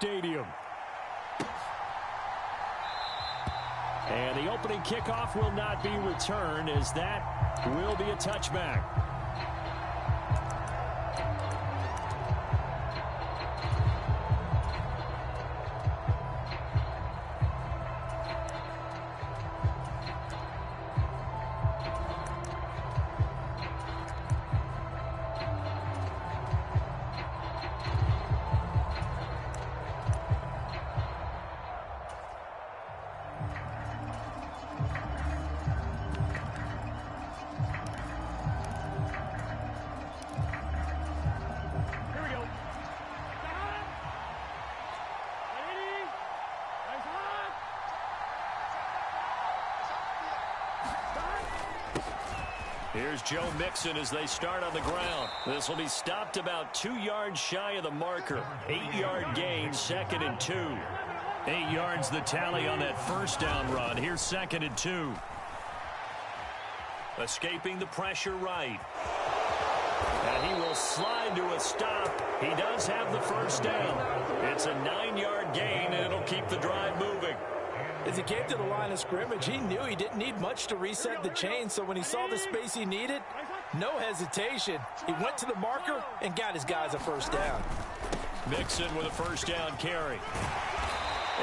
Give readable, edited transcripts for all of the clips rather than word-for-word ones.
stadium. And the opening kickoff will not be returned, as that will be a touchback. Here's Joe Mixon as they start on the ground. This will be stopped about 2 yards shy of the marker. 8-yard gain, 2nd and 2. 8 yards the tally on that first down run. Here's 2nd and 2. Escaping the pressure right. And he will slide to a stop. He does have the first down. It's a 9-yard gain, and it'll keep the drive moving. As he came to the line of scrimmage, he knew he didn't need much to reset the chain, so when he saw the space he needed, no hesitation. He went to the marker and got his guys a first down. Mixon with a first down carry.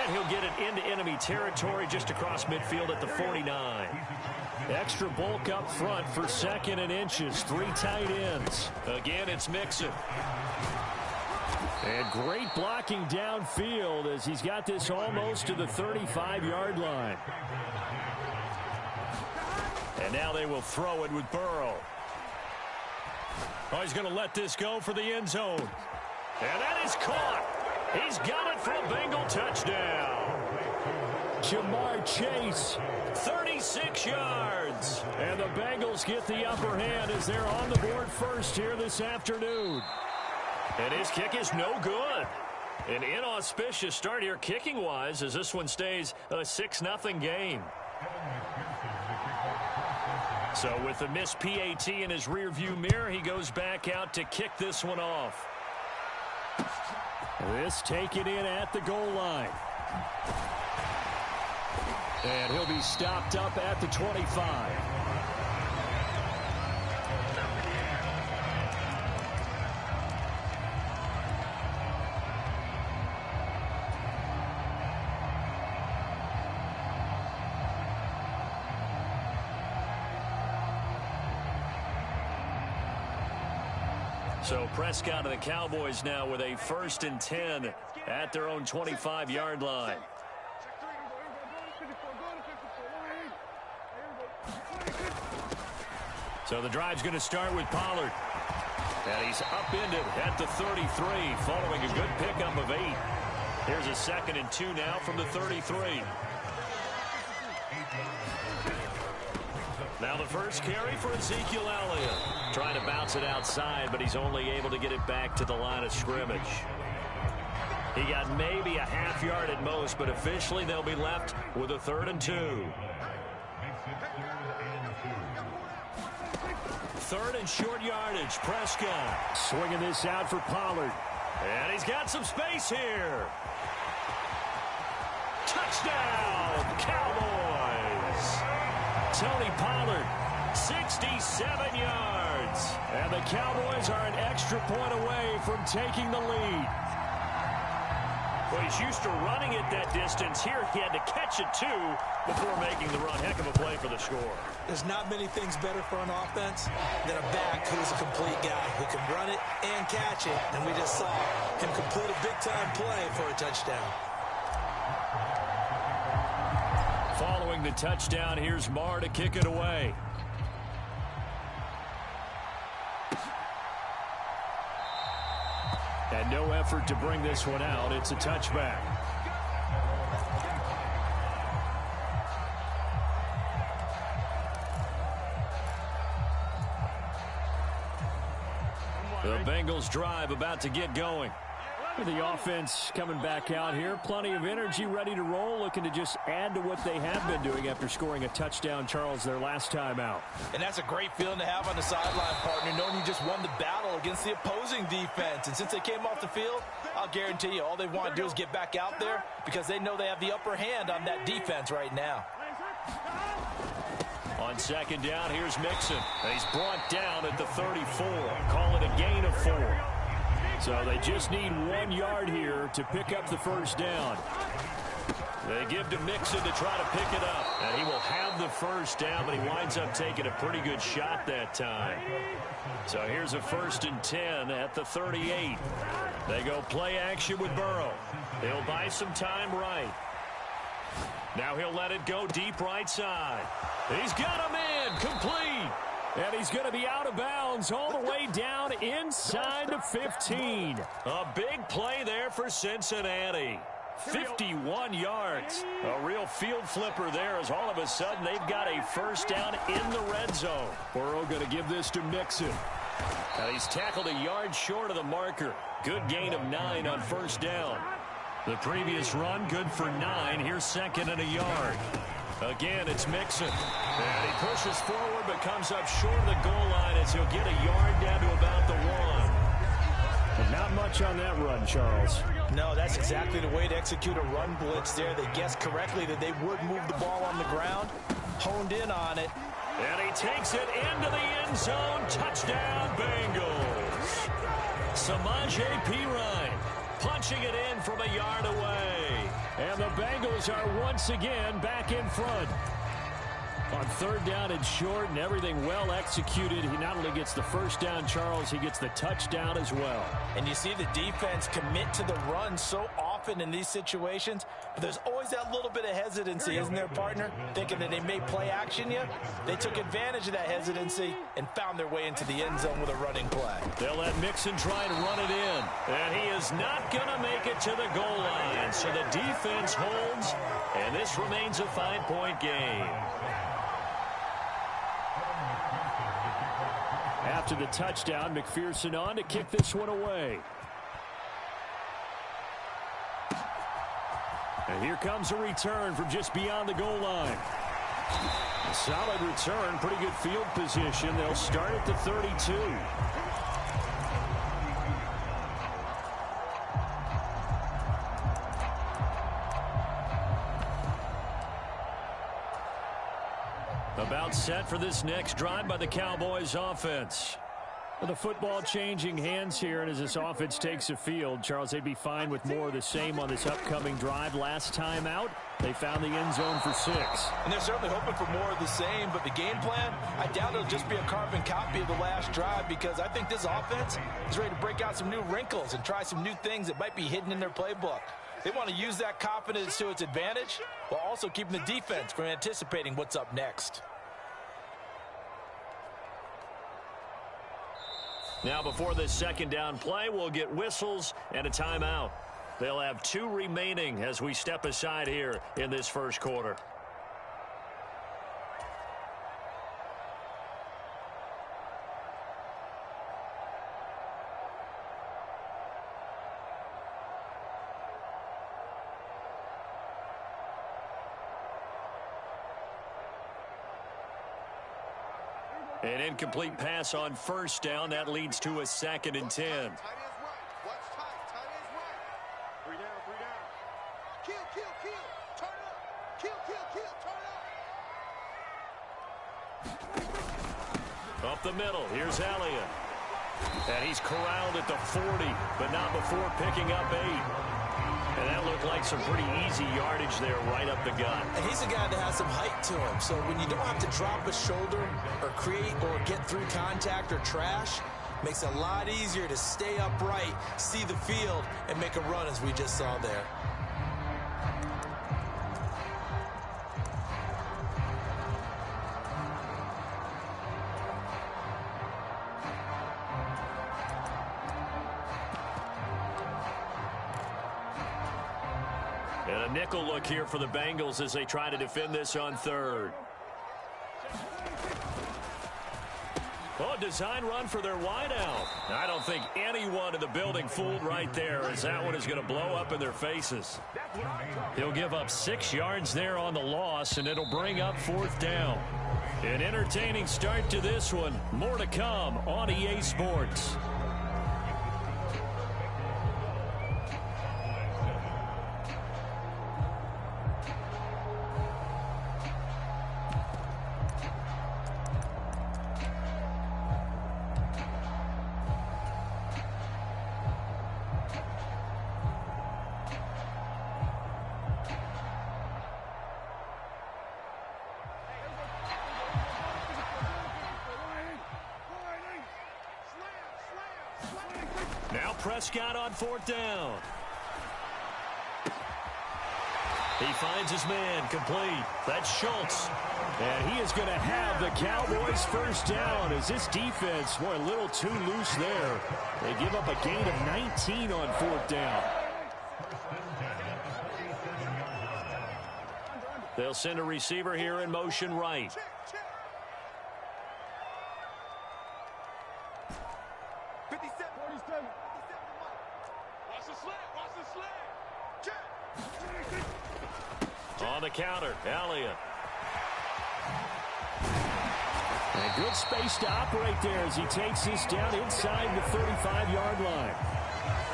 And he'll get it into enemy territory just across midfield at the 49. Extra bulk up front for 2nd and inches. 3 tight ends. Again, it's Mixon. And great blocking downfield as he's got this almost to the 35-yard line. And now they will throw it with Burrow. Oh, he's going to let this go for the end zone. And that is caught. He's got it for a Bengal touchdown. Jamar Chase, 36 yards. And the Bengals get the upper hand as they're on the board first here this afternoon. And his kick is no good. An inauspicious start here kicking-wise as this one stays a 6-0 game. So with the missed PAT in his rearview mirror, he goes back out to kick this one off. This taken in at the goal line. And he'll be stopped up at the 25. So Prescott and the Cowboys now with a 1st and 10 at their own 25-yard line. So the drive's going to start with Pollard. And he's upended at the 33 following a good pickup of 8. Here's a 2nd and 2 now from the 33. Now the first carry for Ezekiel Elliott. Trying to bounce it outside, but he's only able to get it back to the line of scrimmage. He got maybe a half yard at most, but officially they'll be left with a 3rd and 2. 3rd and short yardage. Prescott swinging this out for Pollard. And he's got some space here. Touchdown, Cowboys. Tony Pollard, 67 yards. And the Cowboys are an extra point away from taking the lead. Well, he's used to running it that distance. Here he had to catch it, too, before making the run. Heck of a play for the score. There's not many things better for an offense than a back who's a complete guy who can run it and catch it. And we just saw him complete a big-time play for a touchdown. Following the touchdown, here's Marr to kick it away. And no effort to bring this one out. It's a touchback. The Bengals drive about to get going. The offense coming back out here. Plenty of energy, ready to roll, looking to just add to what they have been doing after scoring a touchdown, Charles, their last time out. And that's a great feeling to have on the sideline, partner, knowing you just won the battle against the opposing defense. And since they came off the field, I'll guarantee you all they want to do is get back out there because they know they have the upper hand on that defense right now. On second down, here's Mixon. And he's brought down at the 34. Call it a gain of 4. So they just need 1 yard here to pick up the first down. They give to Mixon to try to pick it up. And he will have the first down, but he winds up taking a pretty good shot that time. So here's a 1st and 10 at the 38. They go play action with Burrow. He'll buy some time right. Now he'll let it go deep right side. He's got him in, complete. And he's going to be out of bounds all the way down inside the 15. A big play there for Cincinnati. 51 yards. A real field flipper there as all of a sudden they've got a first down in the red zone. Burrow going to give this to Mixon. And he's tackled a yard short of the marker. Good gain of 9 on first down. The previous run, good for 9. Here's 2nd and a yard. Again, it's Mixon. And he pushes forward but comes up short of the goal line as he'll get a yard down to about the 1. But not much on that run, Charles. No, that's exactly the way to execute a run blitz there. They guessed correctly that they would move the ball on the ground, honed in on it. And he takes it into the end zone. Touchdown, Bengals. Samaje Perine punching it in from a yard away. And the Bengals are once again back in front. On 3rd down and short and everything well executed. He not only gets the first down, Charles, he gets the touchdown as well. And you see the defense commit to the run so often in these situations. But there's always that little bit of hesitancy, isn't there, partner? Thinking that they may play action you. They took advantage of that hesitancy and found their way into the end zone with a running play. They'll let Mixon try and run it in. And he is not going to make it to the goal line. So the defense holds, and this remains a 5-point game. After the touchdown, McPherson on to kick this one away. And here comes a return from just beyond the goal line. A solid return, pretty good field position. They'll start at the 32. About set for this next drive by the Cowboys offense. The football changing hands here, and as this offense takes the field, Charles, they'd be fine with more of the same on this upcoming drive. Last time out, they found the end zone for 6. And they're certainly hoping for more of the same, but the game plan, I doubt it'll just be a carbon copy of the last drive because I think this offense is ready to break out some new wrinkles and try some new things that might be hidden in their playbook. They want to use that confidence to its advantage while also keeping the defense from anticipating what's up next. Now before this 2nd down play, we'll get whistles and a timeout. They'll have 2 remaining as we step aside here in this first quarter. An incomplete pass on first down. That leads to a 2nd and 10. Time is right. Watch time. Time is right. 3 down, 3 down. Kill, kill, kill. Turn up. Kill, kill, kill. Turn up. Up the middle. Here's Elliott. And he's corralled at the 40, but not before picking up 8. And that looked like some pretty easy yardage there right up the gut. And he's a guy that has some height to him. So when you don't have to drop a shoulder or create or get through contact or trash, makes it a lot easier to stay upright, see the field, and make a run as we just saw there. And a nickel look here for the Bengals as they try to defend this on 3rd. Oh, design run for their wideout. I don't think anyone in the building fooled right there, as that one is going to blow up in their faces. He'll give up 6 yards there on the loss, and it'll bring up 4th down. An entertaining start to this one. More to come on EA Sports. Now Prescott on 4th down. He finds his man complete. That's Schultz. And he is going to have the Cowboys' 1st down as this defense, boy, a little too loose there. They give up a gain of 19 on 4th down. They'll send a receiver here in motion right. On the counter, Elliott. And good space to operate there as he takes this down inside the 35-yard line.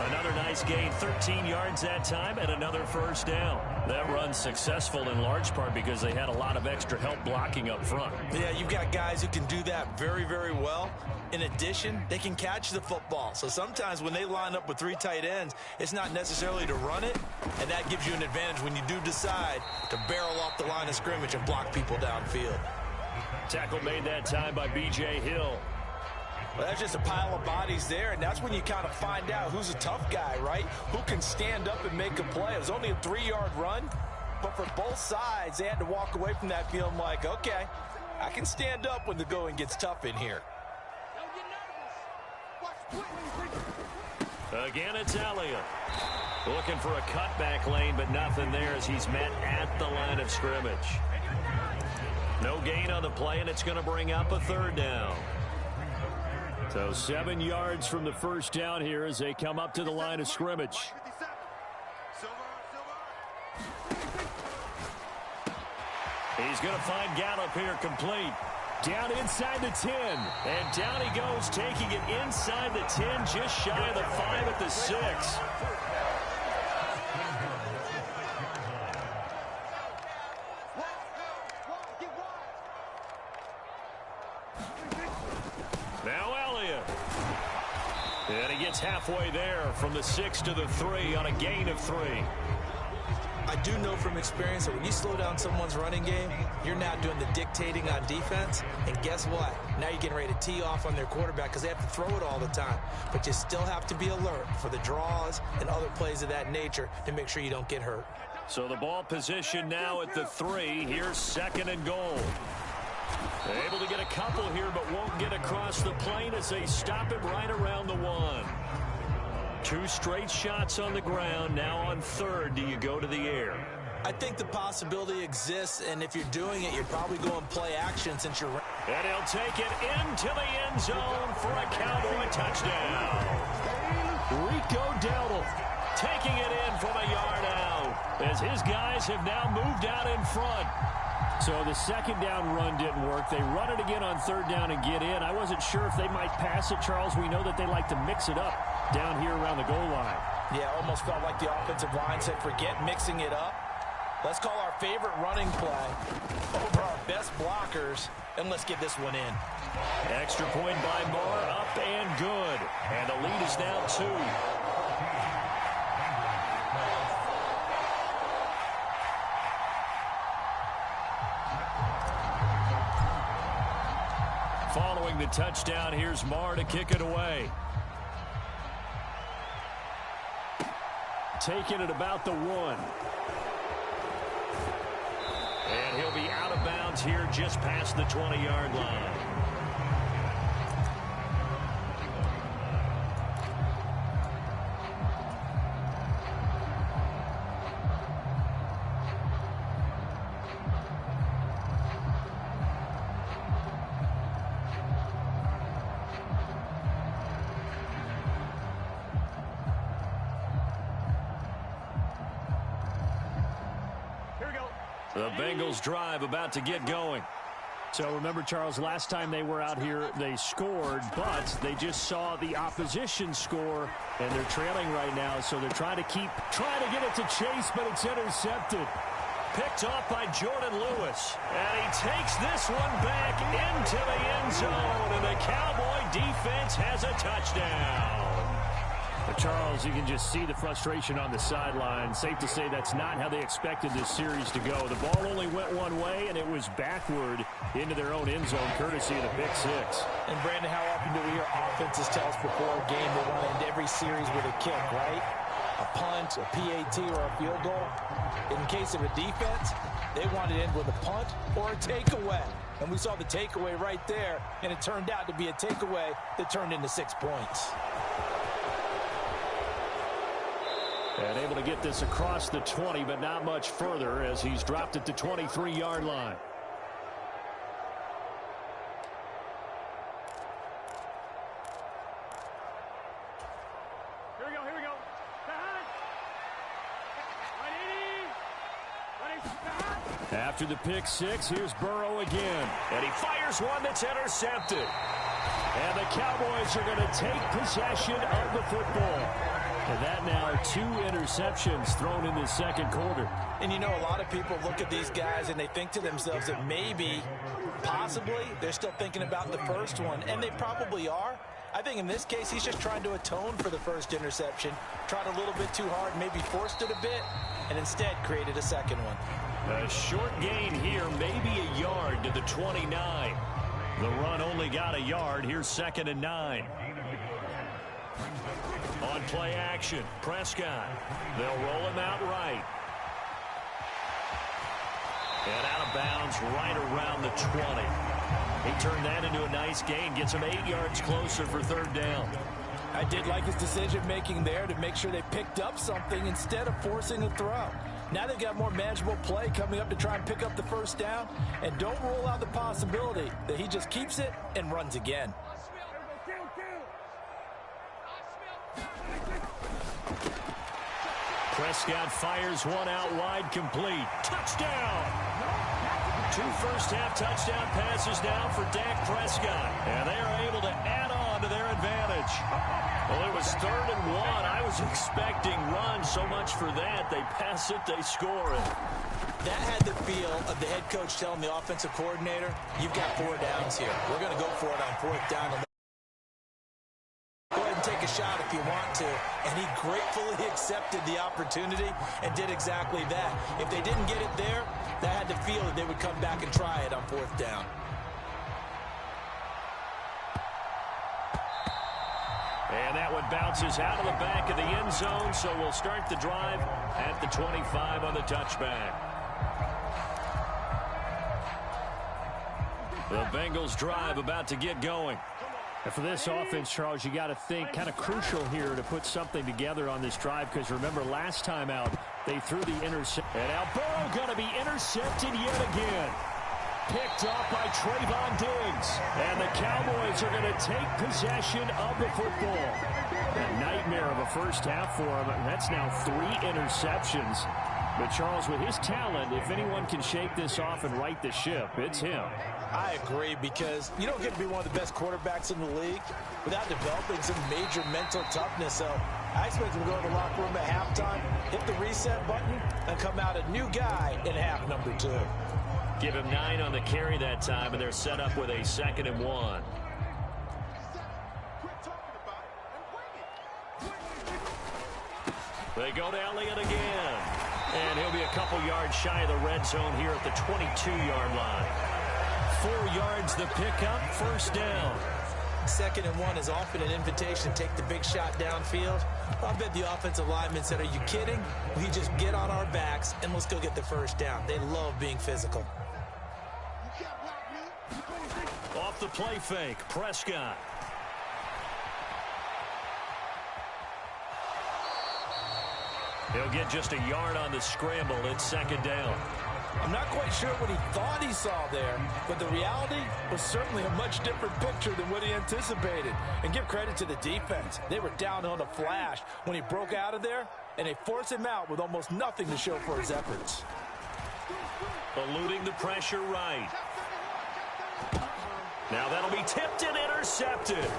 Another nice gain, 13 yards that time, and another 1st down. That run's successful in large part because they had a lot of extra help blocking up front. Yeah, you've got guys who can do that very, very well. In addition, they can catch the football. So sometimes when they line up with 3 tight ends, it's not necessarily to run it, and that gives you an advantage when you do decide to barrel off the line of scrimmage and block people downfield. Tackle made that time by B.J. Hill. Well, that's just a pile of bodies there, and that's when you kind of find out who's a tough guy, right? Who can stand up and make a play. It was only a 3-yard run, but for both sides, they had to walk away from that feeling like, okay, I can stand up when the going gets tough in here. Again, it's Elliott. Looking for a cutback lane, but nothing there as he's met at the line of scrimmage. No gain on the play, and it's going to bring up a 3rd down. So 7 yards from the 1st down here as they come up to the line of scrimmage. He's going to find Gallup here complete. Down inside the 10. And down he goes, taking it inside the 10, just shy of the 5 at the 6. Now Elliott. And he gets halfway there from the 6 to the 3 on a gain of 3. I do know from experience that when you slow down someone's running game, you're now doing the dictating on defense. And guess what? Now you're getting ready to tee off on their quarterback because they have to throw it all the time. But you still have to be alert for the draws and other plays of that nature to make sure you don't get hurt. So the ball position now at the 3. Here's 2nd and goal. Able to get a couple here, but won't get across the plane as they stop it right around the 1. 2 straight shots on the ground. Now on 3rd, do you go to the air? I think the possibility exists, and if you're doing it, you're probably going play action since you're... And he'll take it into the end zone for a Cowboy touchdown. Rico Dowdle taking it in from a yard out as his guys have now moved out in front. So the 2nd down run didn't work. They run it again on 3rd down and get in. I wasn't sure if they might pass it, Charles. We know that they like to mix it up down here around the goal line. Yeah, almost felt like the offensive line said, forget mixing it up. Let's call our favorite running play over our best blockers, and let's get this one in. Extra point by Moore, up and good. And the lead is now 2. Following the touchdown, here's Marr to kick it away. Taking it about the 1. And he'll be out of bounds here just past the 20-yard line. The Bengals drive about to get going. So remember, Charles, last time they were out here, they scored, but they just saw the opposition score, and they're trailing right now, so they're trying to get it to Chase, but it's intercepted. Picked off by Jordan Lewis. And he takes this one back into the end zone, and the Cowboy defense has a touchdown. Charles, you can just see the frustration on the sideline. Safe to say that's not how they expected this series to go. The ball only went one way, and it was backward into their own end zone, courtesy of the pick six. And, Brandon, how often do we hear offenses tell us before a game they want to end every series with a kick, right? A punt, a PAT, or a field goal. In case of a defense, they want to end with a punt or a takeaway. And we saw the takeaway right there, and it turned out to be a takeaway that turned into 6 points. And able to get this across the 20, but not much further as he's dropped it to 23-yard line. Here we go. After the pick six, here's Burrow again. And he fires one that's intercepted. And the Cowboys are going to take possession of the football. And that now 2 interceptions thrown in the second quarter. And you know, a lot of people look at these guys and they think to themselves that maybe, possibly, they're still thinking about the first one. And they probably are. I think in this case, he's just trying to atone for the first interception. Tried a little bit too hard, maybe forced it a bit, and instead created a second one. A short gain here, maybe a yard to the 29. The run only got a yard. Here's 2nd and 9. On play action, Prescott. They'll roll him out right. And out of bounds right around the 20. He turned that into a nice gain. Gets him 8 yards closer for 3rd down. I did like his decision-making there to make sure they picked up something instead of forcing a throw. Now they've got more manageable play coming up to try and pick up the first down. And don't rule out the possibility that he just keeps it and runs again. Prescott fires one out wide, complete. Touchdown! 2 first-half touchdown passes now for Dak Prescott. And they are able to add on to their advantage. Well, it was 3rd and 1. I was expecting runs. So much for that. They pass it, they score it. That had the feel of the head coach telling the offensive coordinator, you've got 4 downs here. We're going to go for it on 4th down. Go ahead and take a shot if you want to. And he gratefully accepted the opportunity and did exactly that. If they didn't get it there, that had the feel that they would come back and try it on 4th down. And that one bounces out of the back of the end zone, so we'll start the drive at the 25 on the touchback. The Bengals drive about to get going. And for this offense, Charles, you got to think kind of crucial here to put something together on this drive, because remember last time out they threw the interception. And now Burrow going to be intercepted yet again. Picked off by Trayvon Diggs. And the Cowboys are going to take possession of the football. A nightmare of a first half for him. That's now 3 interceptions. But, Charles, with his talent, if anyone can shake this off and right the ship, it's him. I agree, because you don't get to be one of the best quarterbacks in the league without developing some major mental toughness. So I expect him to go to the locker room at halftime, hit the reset button, and come out a new guy in half number 2. Give him 9 on the carry that time, and they're set up with a 2nd and 1. They go to Elliott again. And he'll be a couple yards shy of the red zone here at the 22-yard line. 4 yards the pickup, 1st down. 2nd and 1 is often an invitation to take the big shot downfield. I bet the offensive lineman said, are you kidding? We just get on our backs and let's go get the 1st down. They love being physical. Off the play fake, Prescott. He'll get just a yard on the scramble. It's 2nd down. I'm not quite sure what he thought he saw there, but the reality was certainly a much different picture than what he anticipated. And give credit to the defense. They were down on a flash when he broke out of there, and they forced him out with almost nothing to show for his efforts. Eluding the pressure right. Now that'll be tipped and intercepted.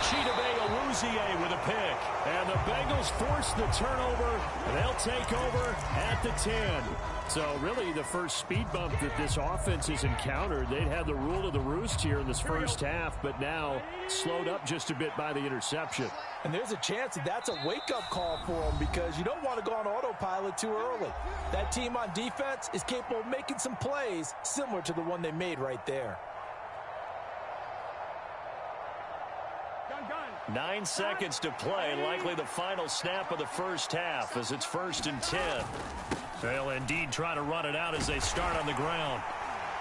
Chidobe Awuzie with a pick. And the Bengals force the turnover, and they'll take over at the 10. So really the first speed bump that this offense has encountered. They'd had the rule of the roost here in this first half, but now slowed up just a bit by the interception. And there's a chance that that's a wake-up call for them because you don't want to go on autopilot too early. That team on defense is capable of making some plays similar to the one they made right there. 9 seconds to play, likely the final snap of the first half as it's 1st and 10. They'll indeed try to run it out as they start on the ground.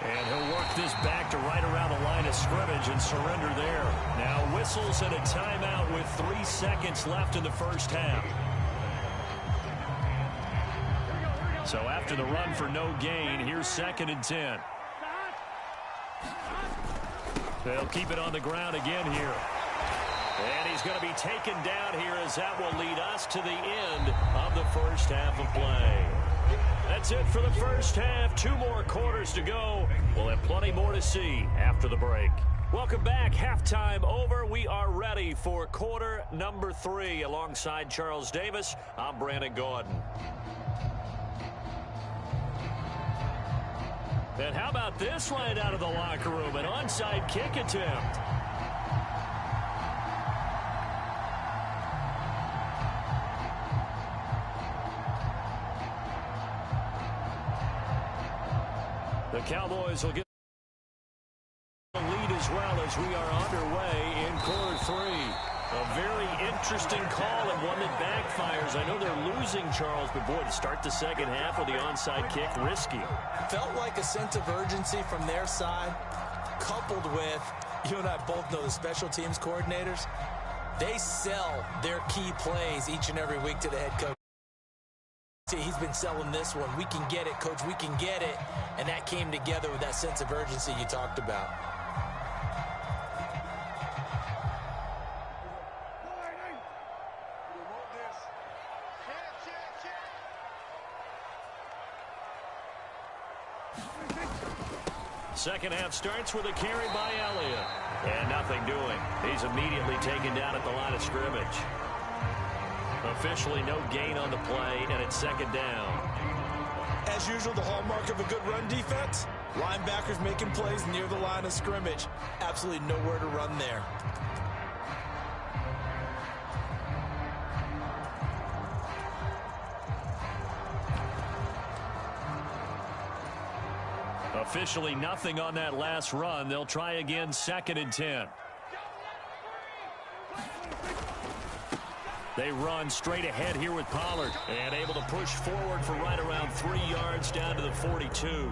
And he'll work this back to right around the line of scrimmage and surrender there. Now whistles and a timeout with 3 seconds left in the first half. So after the run for no gain, here's 2nd and 10. They'll keep it on the ground again here. And he's going to be taken down here as that will lead us to the end of the first half of play. That's it for the first half. 2 more quarters to go. We'll have plenty more to see after the break. Welcome back. Halftime over. We are ready for quarter number 3. Alongside Charles Davis, I'm Brandon Gordon. And how about this right out of the locker room? An onside kick attempt. The Cowboys will get the lead as well as we are underway in quarter 3. A very interesting call and one that backfires. I know they're losing, Charles, but boy, to start the second half with the onside kick, risky. Felt like a sense of urgency from their side, coupled with, you and I both know the special teams coordinators, they sell their key plays each and every week to the head coach. He's been selling this one. We can get it, coach. We can get it. And that came together with that sense of urgency you talked about. Second half starts with a carry by Elliott. And nothing doing. He's immediately taken down at the line of scrimmage. Officially no gain on the play, and it's 2nd down. As usual, the hallmark of a good run defense, linebackers making plays near the line of scrimmage. Absolutely nowhere to run there. Officially nothing on that last run. They'll try again, 2nd and 10. They run straight ahead here with Pollard and able to push forward for right around 3 yards down to the 42.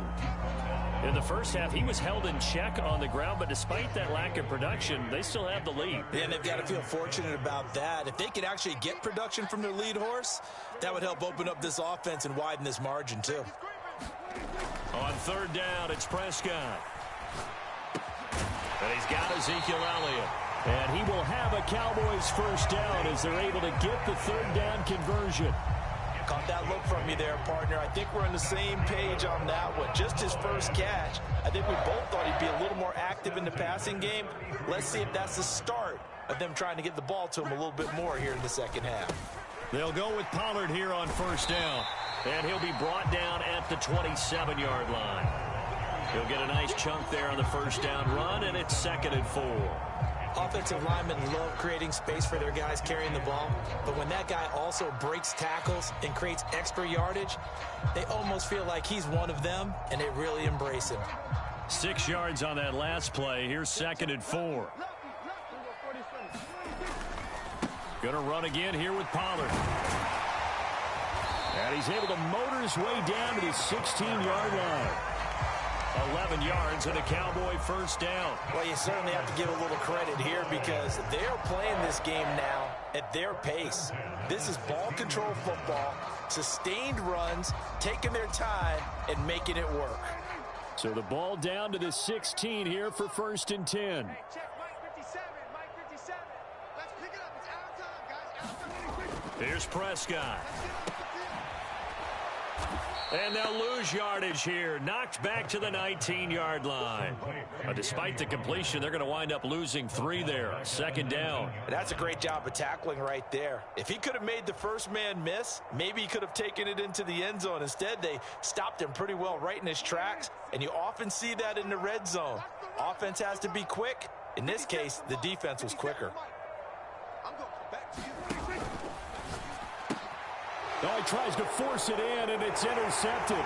In the first half, he was held in check on the ground, but despite that lack of production, they still have the lead. Yeah, and they've got to feel fortunate about that. If they could actually get production from their lead horse, that would help open up this offense and widen this margin too. On 3rd down, it's Prescott. And he's got Ezekiel Elliott. And he will have a Cowboys first down as they're able to get the 3rd down conversion. Caught that look from you there, partner. I think we're on the same page on that one. Just his first catch. I think we both thought he'd be a little more active in the passing game. Let's see if that's the start of them trying to get the ball to him a little bit more here in the second half. They'll go with Pollard here on 1st down. And he'll be brought down at the 27-yard line. He'll get a nice chunk there on the 1st down run, and it's 2nd and 4. Offensive linemen love creating space for their guys carrying the ball, but when that guy also breaks tackles and creates extra yardage, they almost feel like he's one of them, and they really embrace him. 6 yards on that last play. Here's 2nd and 4. Gonna run again here with Pollard. And he's able to motor his way down to the 16-yard line. 11 yards and a Cowboy first down. Well, you certainly have to give a little credit here because they're playing this game now at their pace. This is ball control football, sustained runs, taking their time, and making it work. So the ball down to the 16 here for 1st and 10. Hey, check Mike 57, Mike 57. Let's pick it up. It's out of time, guys. Out of time. Here's Prescott. And they'll lose yardage here. Knocked back to the 19-yard line. Despite the completion, they're going to wind up losing 3 there. Second down. That's a great job of tackling right there. If he could have made the first man miss, maybe he could have taken it into the end zone. Instead, they stopped him pretty well right in his tracks, and you often see that in the red zone. Offense has to be quick. In this case, the defense was quicker. Oh, he tries to force it in, and it's intercepted.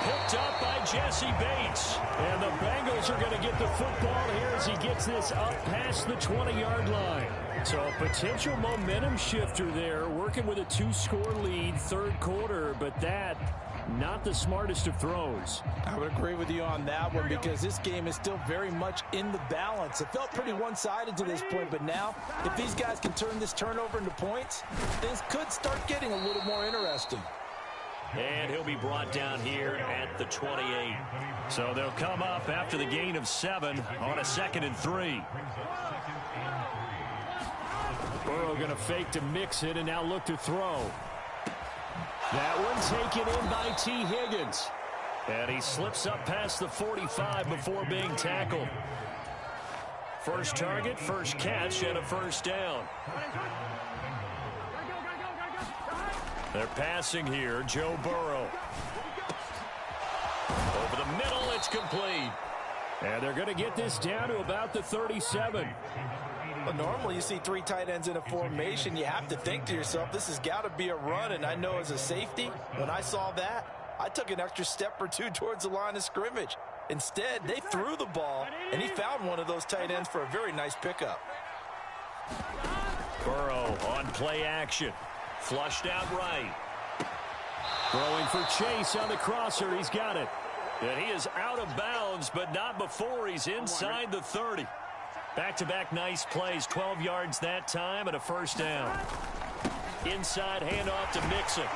Picked up by Jesse Bates. And the Bengals are going to get the football here as he gets this up past the 20-yard line. So a potential momentum shifter there, working with a 2-score lead, third quarter, but that, not the smartest of throws. I would agree with you on that one because this game is still very much in the balance. It felt pretty one-sided to this point, but now if these guys can turn this turnover into points, things could start getting a little more interesting. And he'll be brought down here at the 28. So they'll come up after the gain of 7 on a 2nd and 3. Burrow going to fake to mix it and now look to throw. That one taken in by T. Higgins. And he slips up past the 45 before being tackled. First target, first catch, and a first down. They're passing here, Joe Burrow. Over the middle, it's complete. And they're going to get this down to about the 37. But normally you see 3 tight ends in a formation. You have to think to yourself, this has got to be a run. And I know as a safety, when I saw that, I took an extra step or 2 towards the line of scrimmage. Instead, they threw the ball, and he found one of those tight ends for a very nice pickup. Burrow on play action. Flushed out right. Throwing for Chase on the crosser. He's got it. And he is out of bounds, but not before he's inside the 30. Back-to-back nice plays. 12 yards that time and a first down. Inside handoff to Mixon.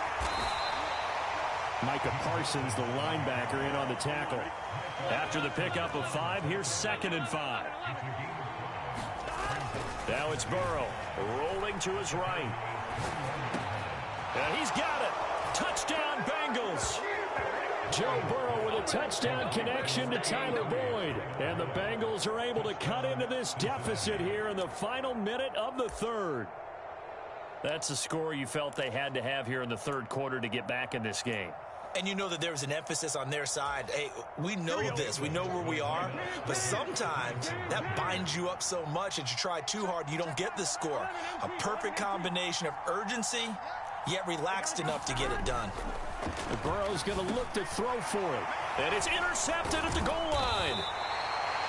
Micah Parsons, the linebacker, in on the tackle. After the pickup of 5, here's 2nd and 5. Now it's Burrow rolling to his right. And he's got it. Touchdown, Bengals. Joe Burrow with a touchdown connection to Tyler Boyd. And the Bengals are able to cut into this deficit here in the final minute of the third. That's the score you felt they had to have here in the third quarter to get back in this game. And you know that there was an emphasis on their side. Hey, we know this. We know where we are. But sometimes that binds you up so much that you try too hard, you don't get the score. A perfect combination of urgency, yet relaxed enough to get it done. Burrow's going to look to throw for it. And it's intercepted at the goal line.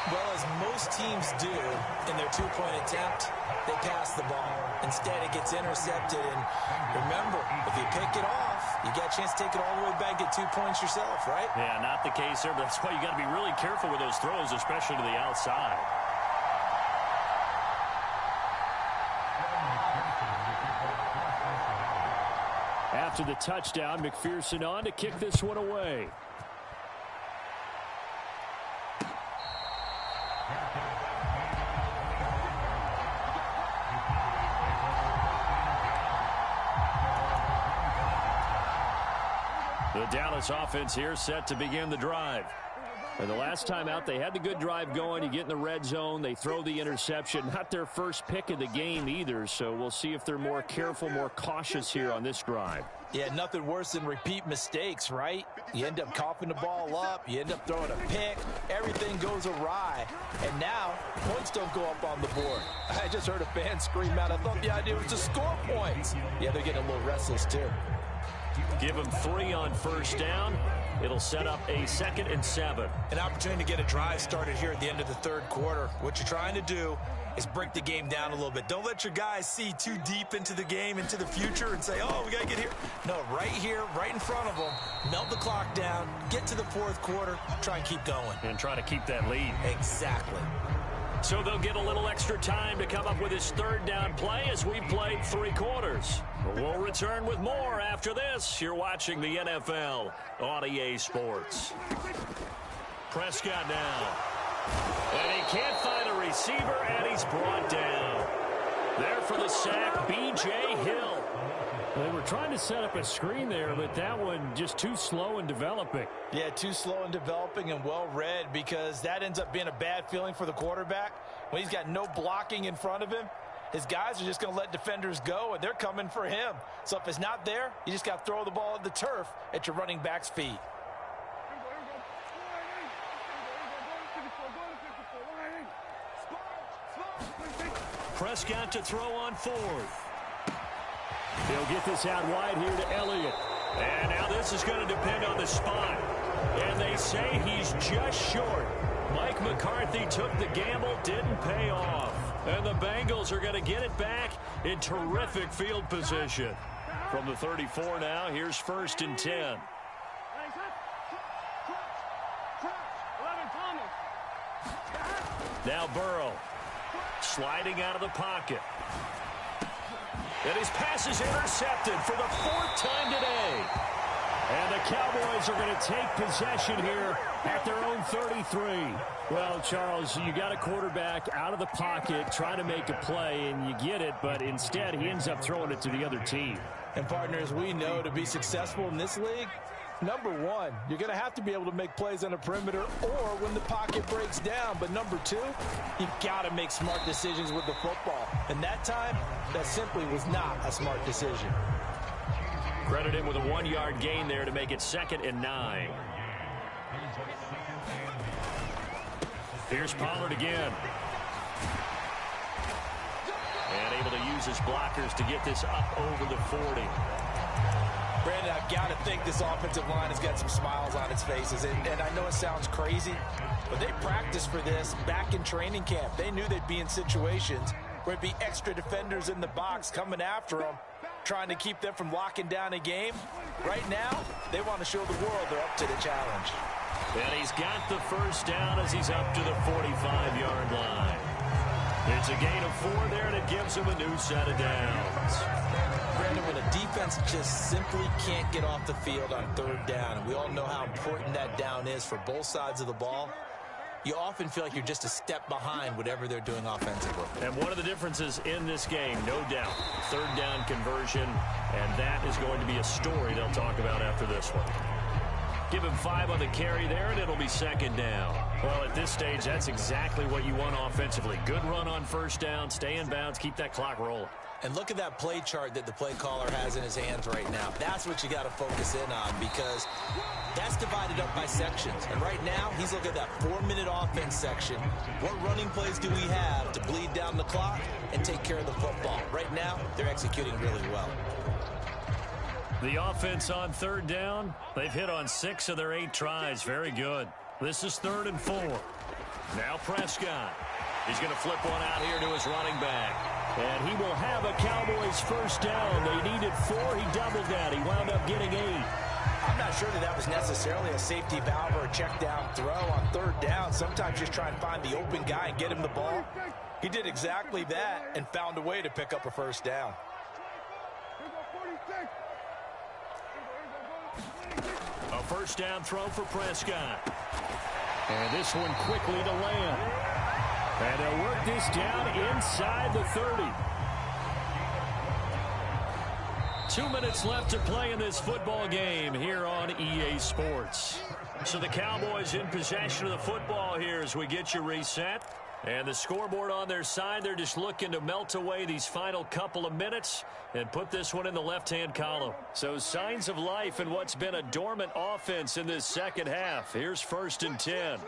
Well, as most teams do in their 2-point attempt, they pass the ball. Instead, it gets intercepted. And remember, if you pick it off, you get a chance to take it all the way back, get 2 points yourself, right? Yeah, not the case there. But that's why you got to be really careful with those throws, especially to the outside. After the touchdown, McPherson on to kick this one away. The Dallas offense here set to begin the drive. And the last time out, they had the good drive going. You get in the red zone, they throw the interception. Not their first pick of the game either, so we'll see if they're more careful, more cautious here on this drive. Yeah, nothing worse than repeat mistakes, right? You end up coughing the ball up, you end up throwing a pick, everything goes awry, and now points don't go up on the board. I just heard a fan scream out, I thought the idea was to score points. Yeah, they're getting a little restless too. Give them 3 on first down. It'll set up a 2nd and 7. An opportunity to get a drive started here at the end of the third quarter. What you're trying to do is break the game down a little bit. Don't let your guys see too deep into the game, into the future, and say, oh, we got to get here. No, right here, right in front of them, melt the clock down, get to the fourth quarter, try and keep going. And try to keep that lead. Exactly. So they'll get a little extra time to come up with his third down play as we played 3 quarters. We'll return with more after this. You're watching the NFL on EA Sports. Prescott now. And he can't find a receiver, and he's brought down. There for the sack, B.J. Hill. They were trying to set up a screen there, but that one just too slow in developing. Yeah, too slow in developing and well read, because that ends up being a bad feeling for the quarterback. When he's got no blocking in front of him, his guys are just going to let defenders go, and they're coming for him. So if it's not there, you just got to throw the ball at the turf at your running back's feet. Prescott to throw on fourth. He'll get this out wide here to Elliott. And now this is going to depend on the spot. And they say he's just short. Mike McCarthy took the gamble, didn't pay off. And the Bengals are going to get it back in terrific field position. From the 34 now, here's 1st and 10. Now Burrow sliding out of the pocket. And his pass is intercepted for the 4th time today. And the Cowboys are going to take possession here at their own 33. Well, Charles, you got a quarterback out of the pocket trying to make a play, and you get it, but instead he ends up throwing it to the other team. And partners, we know to be successful in this league, number one, you're going to have to be able to make plays on the perimeter or when the pocket breaks down. But number two, you've got to make smart decisions with the football. And that time, that simply was not a smart decision. Credit him with a 1-yard gain there to make it 2nd and 9. Here's Pollard again. And able to use his blockers to get this up over the 40. Brandon, I've got to think this offensive line has got some smiles on its faces. And I know it sounds crazy, but they practiced for this back in training camp. They knew they'd be in situations where it'd be extra defenders in the box coming after them, trying to keep them from locking down a game. Right now, they want to show the world they're up to the challenge. And he's got the 1st down as he's up to the 45-yard line. It's a gain of 4 there, and it gives him a new set of downs. Brandon, when a defense just simply can't get off the field on 3rd down, and we all know how important that down is for both sides of the ball, you often feel like you're just a step behind whatever they're doing offensively. And one of the differences in this game, no doubt, 3rd down conversion, and that is going to be a story they'll talk about after this one. Give him 5 on the carry there, and it'll be 2nd down. Well, at this stage, that's exactly what you want offensively. Good run on 1st down, stay in bounds, keep that clock rolling. And look at that play chart that the play caller has in his hands right now. That's what you got to focus in on, because that's divided up by sections. And right now, he's looking at that 4-minute offense section. What running plays do we have to bleed down the clock and take care of the football? Right now, they're executing really well. The offense on 3rd down, they've hit on 6 of their 8 tries. Very good. This is 3rd and 4. Now Prescott. He's going to flip one out here to his running back. And he will have a Cowboys 1st down. They needed 4. He doubled that. He wound up getting 8. I'm not sure that was necessarily a safety valve or a check down throw on 3rd down. Sometimes just try and find the open guy and get him the ball. He did exactly that and found a way to pick up a 1st down. A 1st down throw for Prescott. And this one quickly to land. And they'll work this down inside the 30. 2 minutes left to play in this football game here on EA Sports. So the Cowboys in possession of the football here as we get you reset. And the scoreboard on their side, they're just looking to melt away these final couple of minutes and put this one in the left-hand column. So signs of life in what's been a dormant offense in this 2nd half. Here's 1st and 10.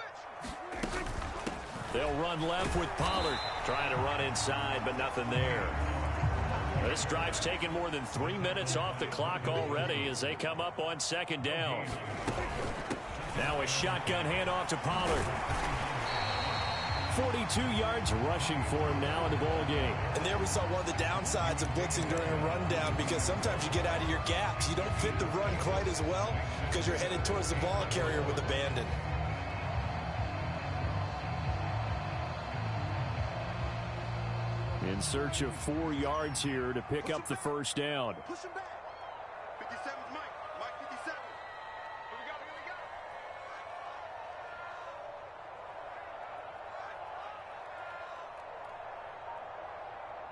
They'll run left with Pollard. Trying to run inside, but nothing there. This drive's taken more than 3 minutes off the clock already as they come up on 2nd down. Now a shotgun handoff to Pollard. 42 yards rushing for him now in the ball game. And there we saw one of the downsides of blitzing during a rundown, because sometimes you get out of your gaps. You don't fit the run quite as well because you're headed towards the ball carrier with abandon. In search of 4 yards here to pick up the 1st down. Push him back. 57's Mike. Mike 57. Here we go. Here we go.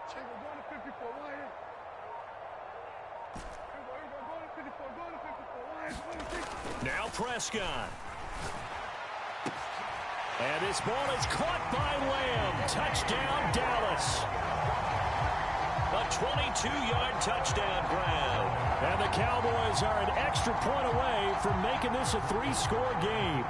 Check, we're going to 54 right here. Now Prescott. And this ball is caught by Lamb. Touchdown, Dallas. A 22-yard touchdown grab. And the Cowboys are an extra point away from making this a 3-score game.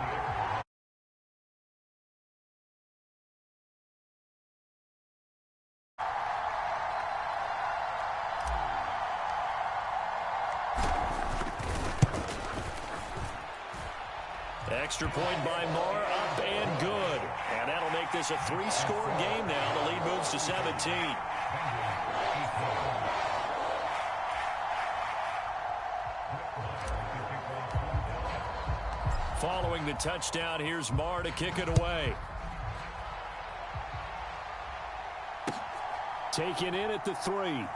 Extra point by Moore, up and good. And that'll make this a 3-score game now. The lead moves to 17. Following the touchdown, here's Moore to kick it away. Taken in at the 3.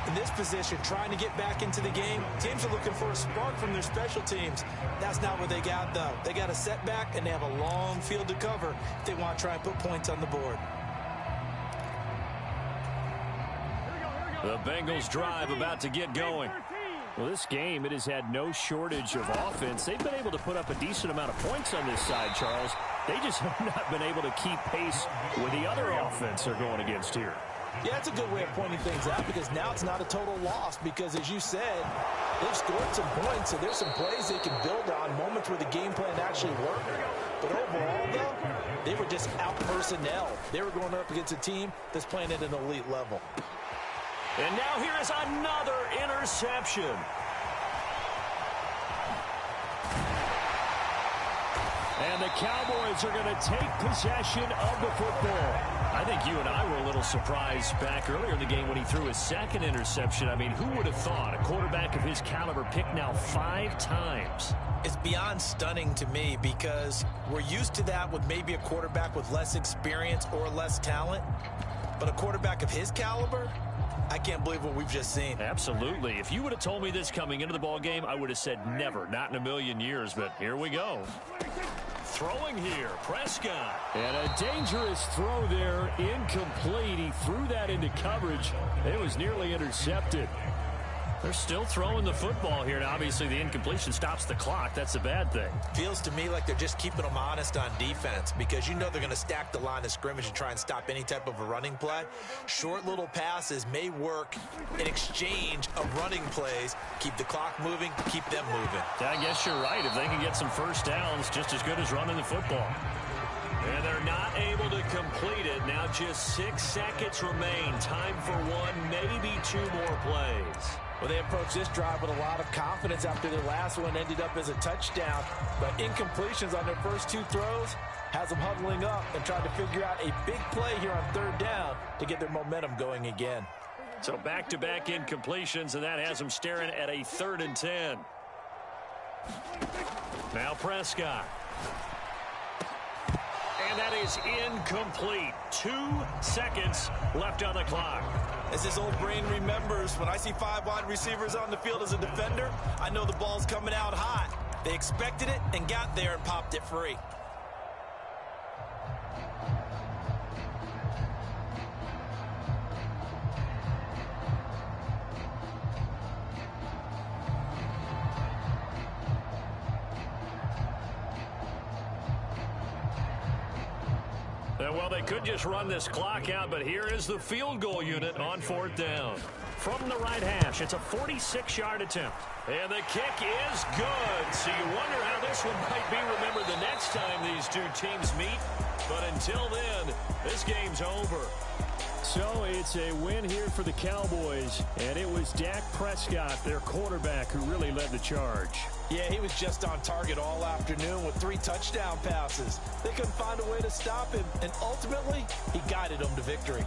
In this position, trying to get back into the game, teams are looking for a spark from their special teams. That's not what they got, though. They got a setback, and they have a long field to cover if they want to try and put points on the board. The Bengals drive about to get going. Well, this game, it has had no shortage of offense. They've been able to put up a decent amount of points on this side, Charles. They just have not been able to keep pace with the other offense they're going against here. Yeah, it's a good way of pointing things out because now it's not a total loss because, as you said, they've scored some points, so there's some plays they can build on, moments where the game plan actually worked. But overall, though, they were just out-personnel. They were going up against a team that's playing at an elite level. And now here is another interception. And the Cowboys are going to take possession of the football. I think you and I were a little surprised back earlier in the game when he threw his second interception. I mean, who would have thought a quarterback of his caliber picked now 5 times? It's beyond stunning to me because we're used to that with maybe a quarterback with less experience or less talent. But a quarterback of his caliber, I can't believe what we've just seen. Absolutely. If you would have told me this coming into the ball game, I would have said never, not in a million years. But here we go. Throwing here, Prescott. And a dangerous throw there, incomplete. He threw that into coverage. It was nearly intercepted. They're still throwing the football here, and obviously the incompletion stops the clock. That's a bad thing. Feels to me like they're just keeping them honest on defense because you know they're going to stack the line of scrimmage and try and stop any type of a running play. Short little passes may work in exchange of running plays. Keep the clock moving, keep them moving. I guess you're right. If they can get some first downs, just as good as running the football. And they're not able to complete it. Now just 6 seconds remain. Time for 1, maybe 2 more plays. Well, they approached this drive with a lot of confidence after their last one ended up as a touchdown. But incompletions on their first 2 throws has them huddling up and trying to figure out a big play here on 3rd down to get their momentum going again. So back-to-back incompletions, and that has them staring at a 3rd and 10. Now Prescott. And that is incomplete. 2 seconds left on the clock. As his old brain remembers, when I see 5 wide receivers on the field as a defender, I know the ball's coming out hot. They expected it and got there and popped it free. Well, they could just run this clock out, but here is the field goal unit on 4th down. From the right hash, it's a 46-yard attempt. And the kick is good. So you wonder how this one might be remembered the next time these 2 teams meet. But until then, this game's over. So it's a win here for the Cowboys, and it was Dak Prescott, their quarterback, who really led the charge. Yeah, he was just on target all afternoon with 3 touchdown passes. They couldn't find a way to stop him, and ultimately, he guided them to victory.